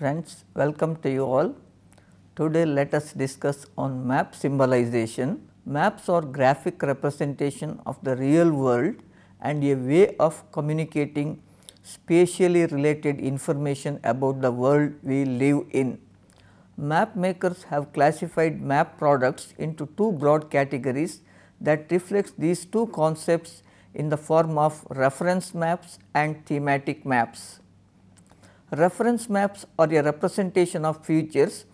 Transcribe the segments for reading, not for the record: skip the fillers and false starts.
friends, welcome to you all. Today let us discuss on map symbolization. Maps are graphic representation of the real world and a way of communicating spatially related information about the world we live in. Map makers have classified map products into two broad categories that reflects these two concepts in the form of reference maps and thematic maps. Reference maps are a representation of features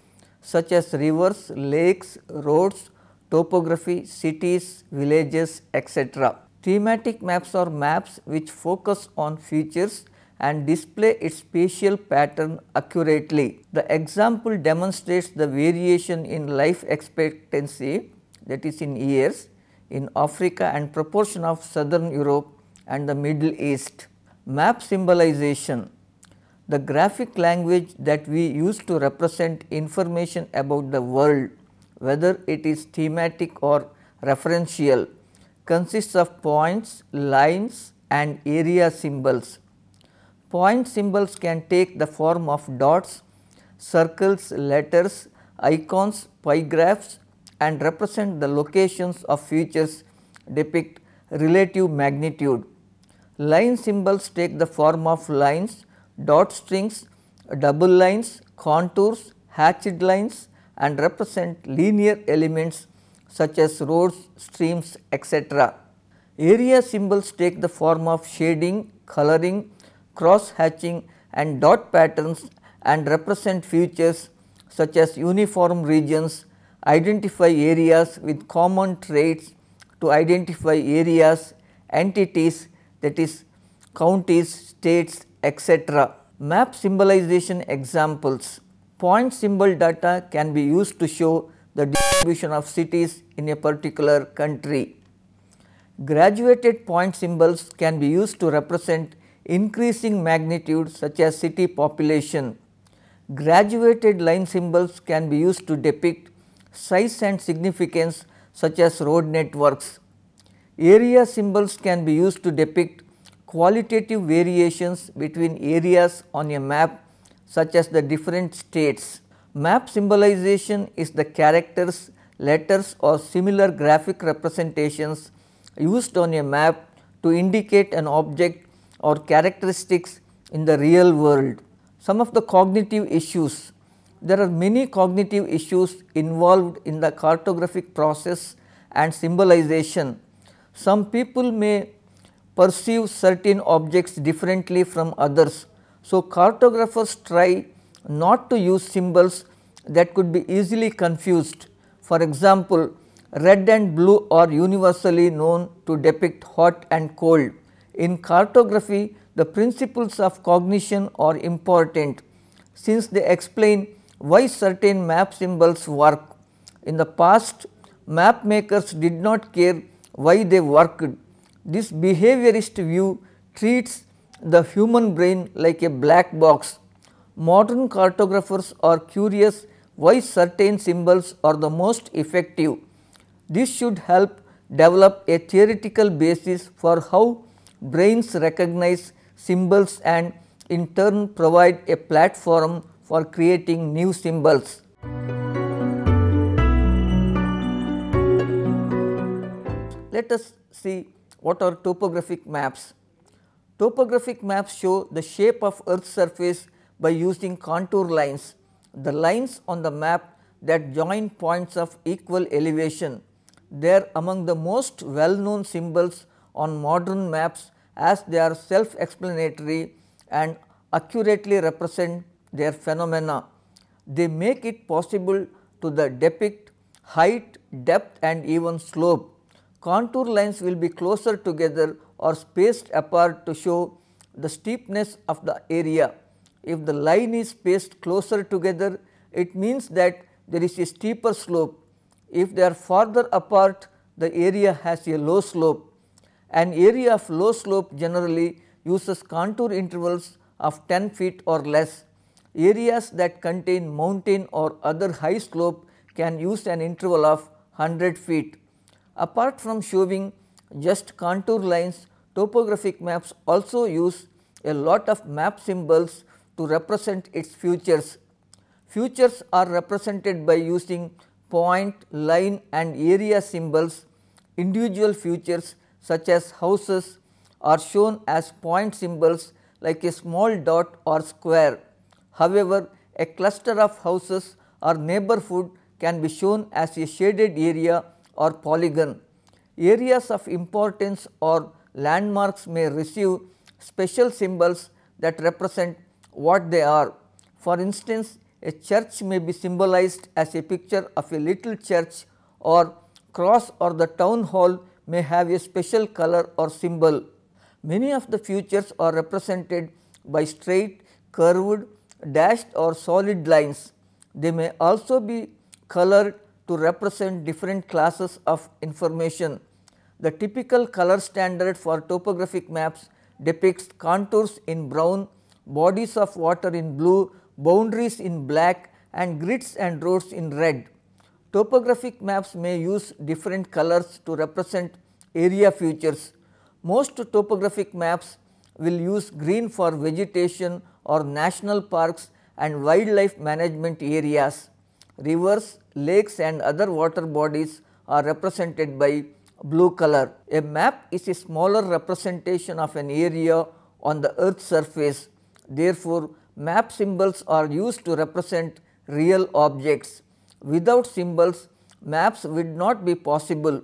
such as rivers, lakes, roads, topography, cities, villages, etc. Thematic maps are maps which focus on features and display its spatial pattern accurately. The example demonstrates the variation in life expectancy, that is in years, in Africa and proportion of Southern Europe and the Middle East. Map symbolization. The graphic language that we use to represent information about the world, whether it is thematic or referential, consists of points, lines and area symbols. Point symbols can take the form of dots, circles, letters, icons, pie graphs and represent the locations of features, depict relative magnitude. Line symbols take the form of lines, dot strings, double lines, contours, hatched lines and represent linear elements such as roads, streams, etc. Area symbols take the form of shading, coloring, cross hatching and dot patterns and represent features such as uniform regions, identify areas with common traits to identify areas, entities, that is counties, states, etc. Map symbolization examples. Point symbol data can be used to show the distribution of cities in a particular country. Graduated point symbols can be used to represent increasing magnitude such as city population. Graduated line symbols can be used to depict size and significance such as road networks. Area symbols can be used to depict qualitative variations between areas on a map such as the different states. Map symbolization is the characters, letters or similar graphic representations used on a map to indicate an object or characteristics in the real world. Some of the cognitive issues. There are many cognitive issues involved in the cartographic process and symbolization. Some people may perceive certain objects differently from others. So, cartographers try not to use symbols that could be easily confused. For example, red and blue are universally known to depict hot and cold. In cartography, the principles of cognition are important since they explain why certain map symbols work. In the past, map makers did not care why they worked. This behaviorist view treats the human brain like a black box. Modern cartographers are curious why certain symbols are the most effective. This should help develop a theoretical basis for how brains recognize symbols and in turn provide a platform for creating new symbols. Let us see what are topographic maps. Topographic maps show the shape of Earth's surface by using contour lines, the lines on the map that join points of equal elevation. They are among the most well known symbols on modern maps as they are self-explanatory and accurately represent their phenomena. They make it possible to depict height, depth and even slope. Contour lines will be closer together or spaced apart to show the steepness of the area. If the line is spaced closer together, it means that there is a steeper slope. If they are farther apart, the area has a low slope. An area of low slope generally uses contour intervals of 10 feet or less. Areas that contain mountain or other high slope can use an interval of 100 feet. Apart from showing just contour lines, topographic maps also use a lot of map symbols to represent its features. Features are represented by using point, line and area symbols. Individual features such as houses are shown as point symbols like a small dot or square. However, a cluster of houses or neighborhood can be shown as a shaded area or polygon. Areas of importance or landmarks may receive special symbols that represent what they are. For instance, a church may be symbolized as a picture of a little church, or cross or the town hall may have a special color or symbol. Many of the features are represented by straight, curved, dashed or solid lines. They may also be colored to represent different classes of information. The typical color standard for topographic maps depicts contours in brown, bodies of water in blue, boundaries in black and grids and roads in red. Topographic maps may use different colors to represent area features. Most topographic maps will use green for vegetation or national parks and wildlife management areas. Rivers, lakes and other water bodies are represented by blue color. A map is a smaller representation of an area on the earth's surface. Therefore, map symbols are used to represent real objects. Without symbols, maps would not be possible.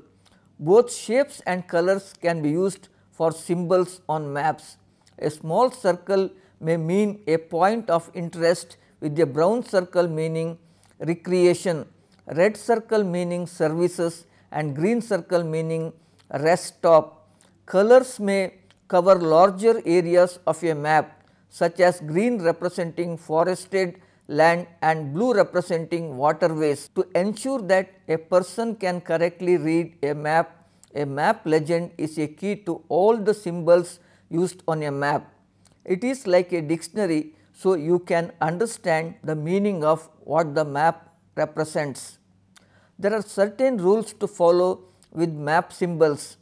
Both shapes and colors can be used for symbols on maps. A small circle may mean a point of interest, with a brown circle meaning recreation, red circle meaning services and green circle meaning rest stop. Colors may cover larger areas of a map, such as green representing forested land and blue representing waterways. To ensure that a person can correctly read a map legend is a key to all the symbols used on a map. It is like a dictionary, so you can understand the meaning of what the map represents. There are certain rules to follow with map symbols.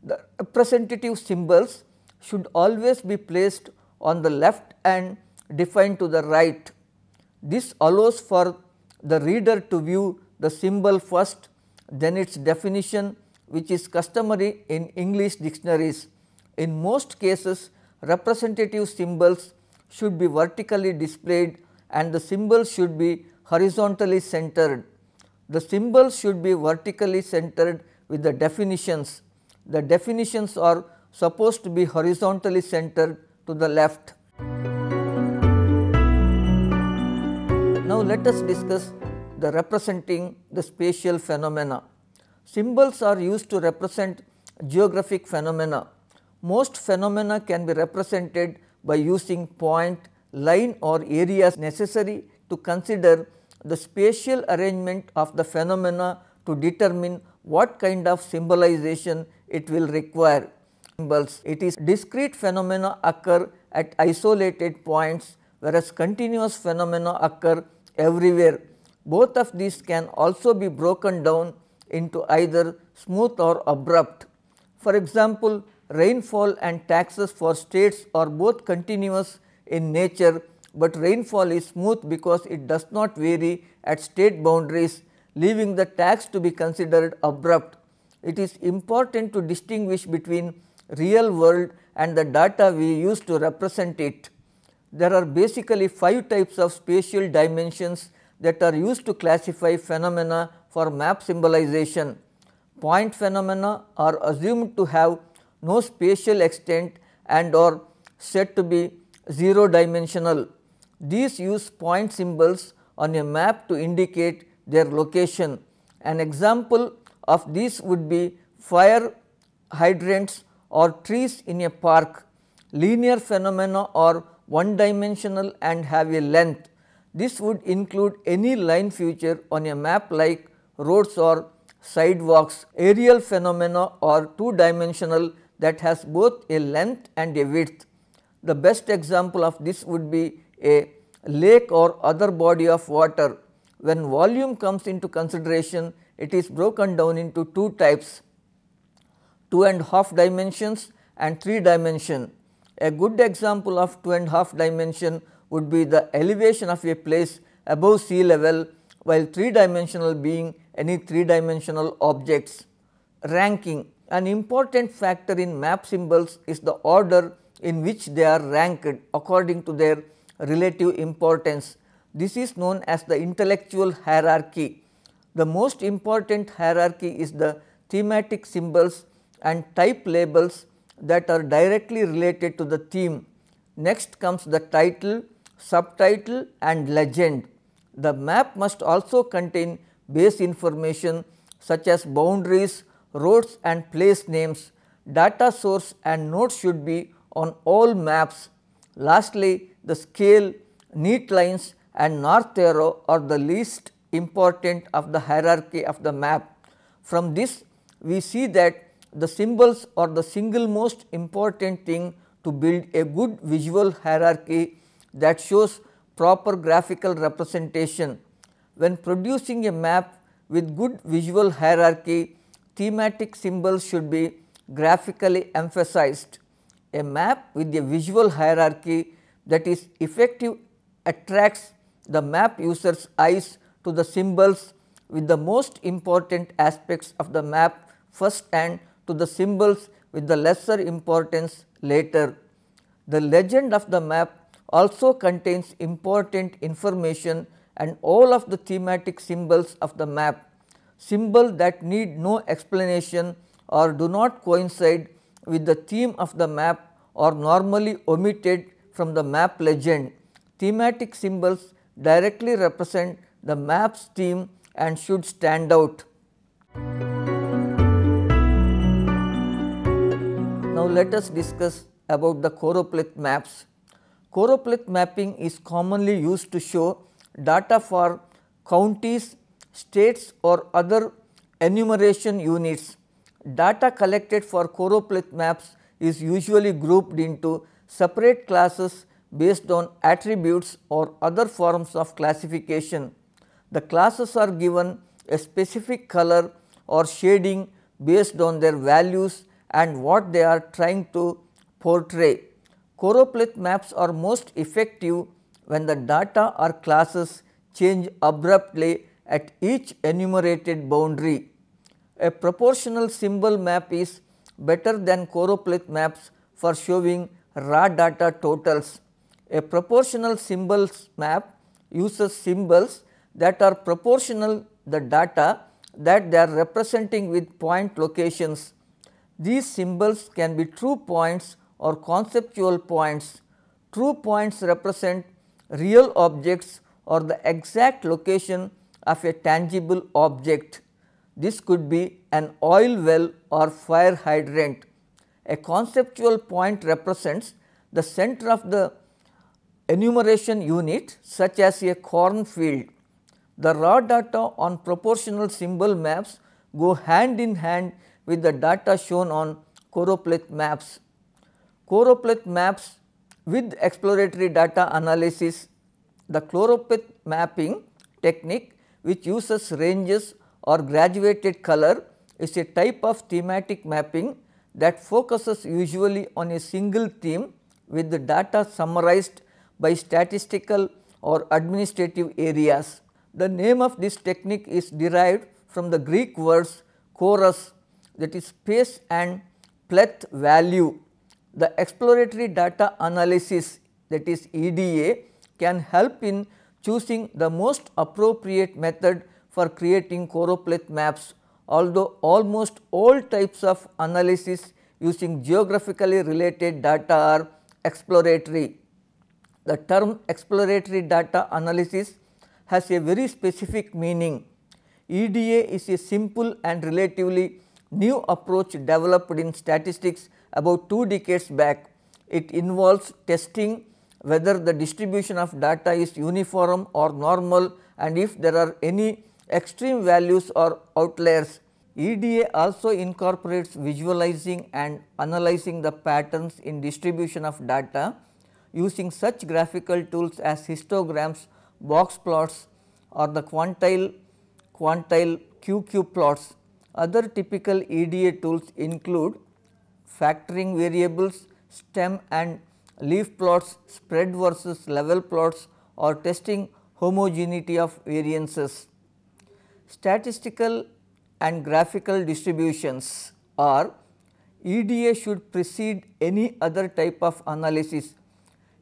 The representative symbols should always be placed on the left and defined to the right. This allows for the reader to view the symbol first, then its definition, which is customary in English dictionaries. In most cases, representative symbols should be vertically displayed and the symbols should be horizontally centered. The symbols should be vertically centered with the definitions. The definitions are supposed to be horizontally centered to the left. Now, let us discuss the representing the spatial phenomena. Symbols are used to represent geographic phenomena. Most phenomena can be represented by using point, line or areas necessary to consider the spatial arrangement of the phenomena to determine what kind of symbolization it will require. Symbols. It is discrete phenomena occur at isolated points, whereas continuous phenomena occur everywhere. Both of these can also be broken down into either smooth or abrupt. For example, rainfall and taxes for states are both continuous in nature, but rainfall is smooth because it does not vary at state boundaries, leaving the tax to be considered abrupt. It is important to distinguish between real world and the data we use to represent it. There are basically 5 types of spatial dimensions that are used to classify phenomena for map symbolization. Point phenomena are assumed to have no spatial extent and are said to be 0 dimensional. These use point symbols on a map to indicate their location. An example of these would be fire hydrants or trees in a park. Linear phenomena are one dimensional and have a length. This would include any line feature on a map like roads or sidewalks. Aerial phenomena are 2 dimensional that has both a length and a width. The best example of this would be a lake or other body of water. When volume comes into consideration, it is broken down into 2 types, 2.5 dimensions and 3 dimension. A good example of 2.5 dimension would be the elevation of a place above sea level, while 3-dimensional being any 3-dimensional objects. Ranking. An important factor in map symbols is the order in which they are ranked according to their relative importance. This is known as the intellectual hierarchy. The most important hierarchy is the thematic symbols and type labels that are directly related to the theme. Next comes the title, subtitle and legend. The map must also contain base information such as boundaries, roads and place names. Data source and nodes should be on all maps. Lastly, the scale, neat lines and north arrow are the least important of the hierarchy of the map. From this, we see that the symbols are the single most important thing to build a good visual hierarchy that shows proper graphical representation. When producing a map with good visual hierarchy, thematic symbols should be graphically emphasized. A map with a visual hierarchy that is effective attracts the map user's eyes to the symbols with the most important aspects of the map first and to the symbols with the lesser importance later. The legend of the map also contains important information and all of the thematic symbols of the map. Symbols that need no explanation or do not coincide with the theme of the map are normally omitted from the map legend. Thematic symbols directly represent the map's theme and should stand out. Now, let us discuss about the choropleth maps. Choropleth mapping is commonly used to show data for counties, states or other enumeration units. Data collected for choropleth maps is usually grouped into separate classes based on attributes or other forms of classification. The classes are given a specific color or shading based on their values and what they are trying to portray. Choropleth maps are most effective when the data or classes change abruptly at each enumerated boundary. A proportional symbol map is better than choropleth maps for showing raw data totals. A proportional symbols map uses symbols that are proportional the data that they are representing with point locations. These symbols can be true points or conceptual points. True points represent real objects or the exact location of a tangible object. This could be an oil well or fire hydrant. A conceptual point represents the center of the enumeration unit such as a cornfield. The raw data on proportional symbol maps go hand in hand with the data shown on choropleth maps. Choropleth maps with exploratory data analysis. The choropleth mapping technique, which uses ranges or graduated color, is a type of thematic mapping that focuses usually on a single theme with the data summarized by statistical or administrative areas. The name of this technique is derived from the Greek words chorus, that is space, and pleth, value. The exploratory data analysis, that is EDA, can help in choosing the most appropriate method for creating choropleth maps, although almost all types of analysis using geographically related data are exploratory. The term exploratory data analysis has a very specific meaning. EDA is a simple and relatively new approach developed in statistics about 2 decades back. It involves testing whether the distribution of data is uniform or normal, and if there are any extreme values or outliers. EDA also incorporates visualizing and analyzing the patterns in distribution of data using such graphical tools as histograms, box plots or the quantile QQ plots. Other typical EDA tools include factoring variables, stem and leaf plots, spread versus level plots, or testing homogeneity of variances. Statistical and graphical distributions, or EDA, should precede any other type of analysis.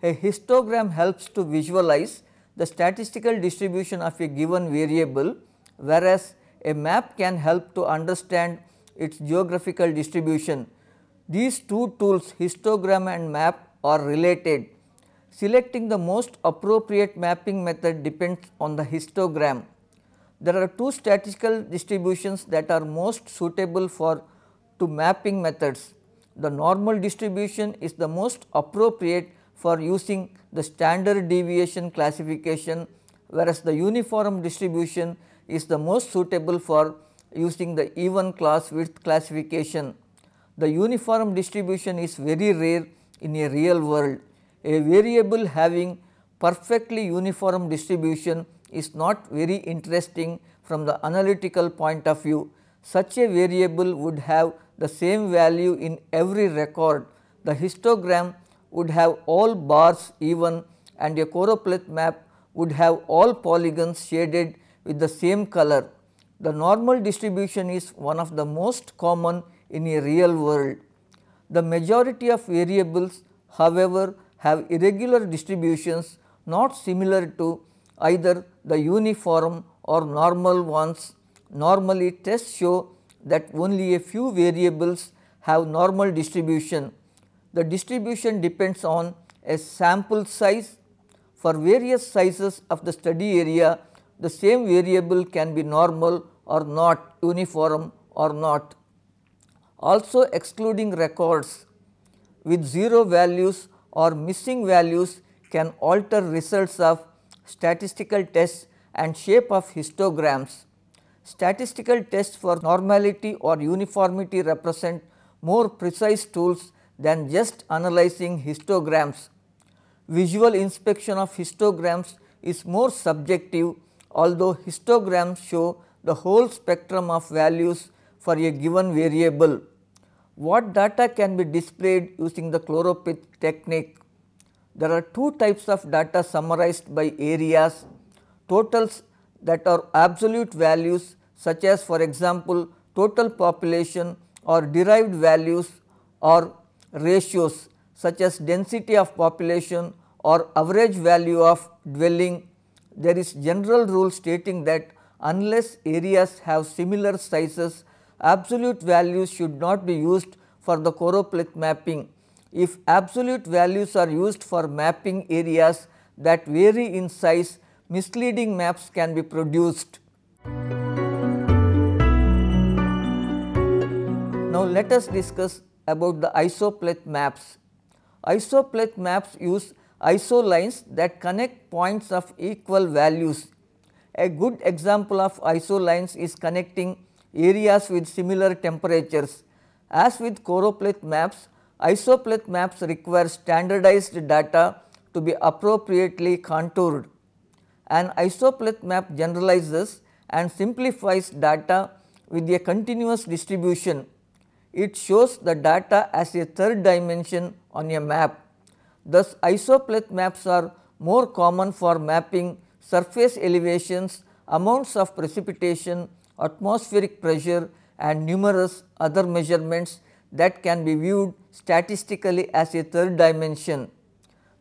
A histogram helps to visualize the statistical distribution of a given variable, whereas a map can help to understand its geographical distribution. These two tools, histogram and map, are related. Selecting the most appropriate mapping method depends on the histogram. There are two statistical distributions that are most suitable for two mapping methods. The normal distribution is the most appropriate for using the standard deviation classification, whereas the uniform distribution is the most suitable for using the even class width classification. The uniform distribution is very rare in a real world. A variable having perfectly uniform distribution is not very interesting from the analytical point of view. Such a variable would have the same value in every record. The histogram would have all bars even, and a choropleth map would have all polygons shaded with the same color. The normal distribution is one of the most common in a real world. The majority of variables, however, have irregular distributions not similar to either the uniform or normal ones. Normally, tests show that only a few variables have normal distribution. The distribution depends on a sample size. For various sizes of the study area, the same variable can be normal or not, uniform or not. Also, excluding records with 0 values or missing values can alter results of statistical tests and shape of histograms. Statistical tests for normality or uniformity represent more precise tools than just analyzing histograms. Visual inspection of histograms is more subjective, although histograms show the whole spectrum of values for a given variable. What data can be displayed using the choropleth technique? There are two types of data summarized by areas: totals that are absolute values, such as for example total population, or derived values or ratios such as density of population or average value of dwelling. There is general rule stating that unless areas have similar sizes, absolute values should not be used for the choropleth mapping. If absolute values are used for mapping areas that vary in size, misleading maps can be produced. Now, let us discuss about the isopleth maps. Isopleth maps use isolines that connect points of equal values. A good example of isolines is connecting areas with similar temperatures. As with choropleth maps, isopleth maps require standardized data to be appropriately contoured. An isopleth map generalizes and simplifies data with a continuous distribution. It shows the data as a third dimension on a map. Thus, isopleth maps are more common for mapping surface elevations, amounts of precipitation, atmospheric pressure, and numerous other measurements that can be viewed statistically as a third dimension.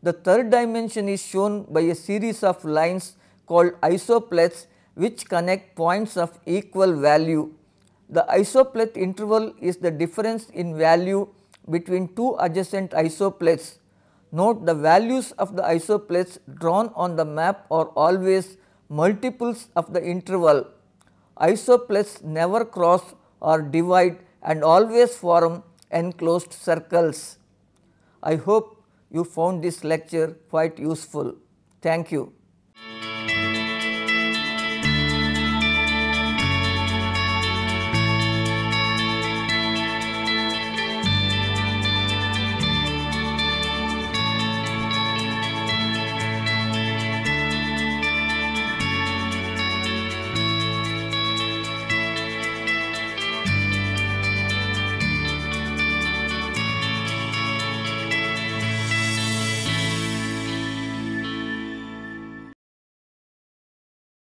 The third dimension is shown by a series of lines called isopleths which connect points of equal value. The isopleth interval is the difference in value between two adjacent isopleths. Note, the values of the isopleths drawn on the map are always multiples of the interval. Isopleths never cross or divide and always form enclosed circles. I hope you found this lecture quite useful. Thank you.